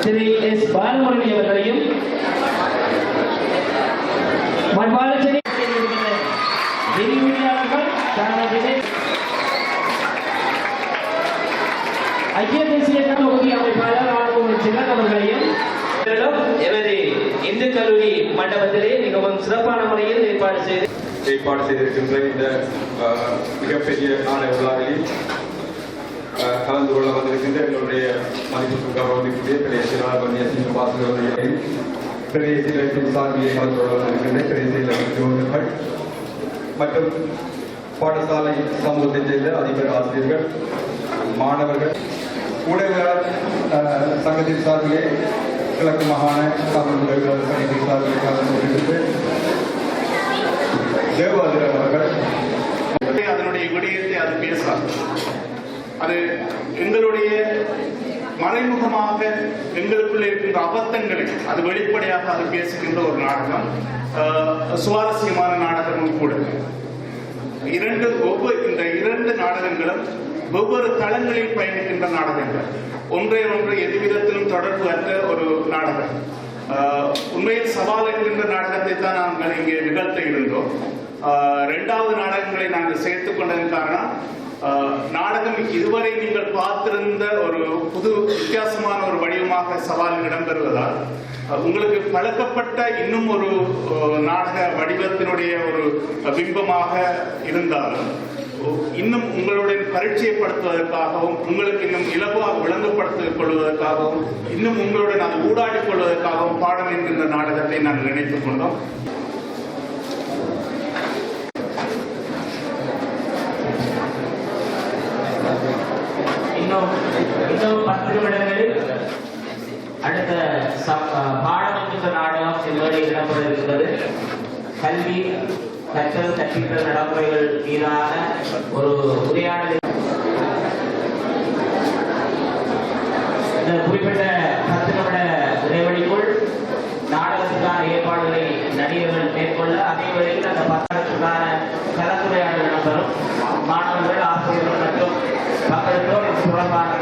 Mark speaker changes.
Speaker 1: திரு S Balamurali அவர்களையும் மண்பாலச்சேரி விரிவுரையாளர்கள் ஐக்கிய தேசிய தொகுதி அமைப்பாளர் ஆளுநர் சிவன் அவர்களையும் எமது இந்து கல்லூரி மண்டபத்திலே மிகவும் சிறப்பான முறையில் ஏற்பாடு
Speaker 2: செய்திருக்கின்ற இந்த மிகப்பெரிய நாளை விழாவில் கலந்து கொள்ள வந்திருக்கின்ற எங்களுடைய மதிப்புக்கு கௌரவிக்கூடிய பெரிய சார்பியை கலந்து கொள்ள வந்திருக்கின்ற பெரிய மற்றும் பாடசாலை சமூகத்தைச் சேர்ந்த அதிபர் ஆசிரியர்கள் மாணவர்கள் ஊடகவியலாளர் சங்கத்தின் சார்பிலே கிழக்கு மாகாண தமிழ் ஊடகவியலாளர் சங்கத்தின் சார்பிலே கலந்து கொண்டிருக்கின்ற தேவாதிரர் அவர்கள்
Speaker 3: அதனுடைய விடயத்தை அது பேசலாம். அது எங்களுடைய மறைமுகமாக எங்களுக்குள்ள இருக்கின்ற அபத்தங்களை அது வெளிப்படையாக அது பேசுகின்ற ஒரு நாடகம், சுவாரஸ்யமான நாடகமும் கூட. இந்த இரண்டு நாடகங்களும் ஒவ்வொரு தளங்களில் பயணிக்கின்ற நாடகங்கள், ஒன்றை ஒன்று எதுவிதத்திலும் தொடர்பு அற்ற ஒரு நாடகம். உண்மையில் சவால் என்கின்ற நாடகத்தை தான் நாங்கள் இங்கே நிகழ்த்த இருந்தோம். இரண்டாவது நாடகங்களை நாங்கள் சேர்த்துக் கொண்டதன் காரணம், நாடகம் இதுவரை நீங்கள் பார்த்திருந்த ஒரு புது வித்தியாசமான ஒரு வடிவமாக சவால் இடம்பெறுவதால் உங்களுக்கு பழக்கப்பட்ட இன்னும் ஒரு நாடக வடிவத்தினுடைய ஒரு பிம்பமாக இருந்தாலும் இன்னும் உங்களுடைய பரிச்சயப்படுத்துவதற்காகவும் உங்களுக்கு இன்னும் இலகுவாக விளங்கப்படுத்திக் கொள்வதற்காகவும் இன்னும் உங்களுடன் அது ஊடாடிக் கொள்வதற்காகவும் பாடம் என்கின்ற நாடகத்தை நாங்கள் நினைத்துக் கொண்டோம்.
Speaker 1: இன்னும் 10 நிமிடங்களில் அடுத்த பாடம் என்கின்ற நாடகம் செல்வதில் இடம்பெற இருக்கிறது. கல்வி கற்றல் கற்பித்தல் நடைமுறைகள் மீதான ஒரு உரையாடல். இந்த குறிப்பிட்ட 10 நிமிட இடைவெளிக்குள் நாடகத்துக்கான ஏற்பாடுகளை நடிகர்கள் மேற்கொள்ள, அதே வேளையில் அந்த 10 நிமிடத்துக்கான கலந்துரையாடல் இடம்பெறும். மாணவர்கள், ஆசிரியர்கள் மற்றும் பங்களித்தோர் தொடர்பான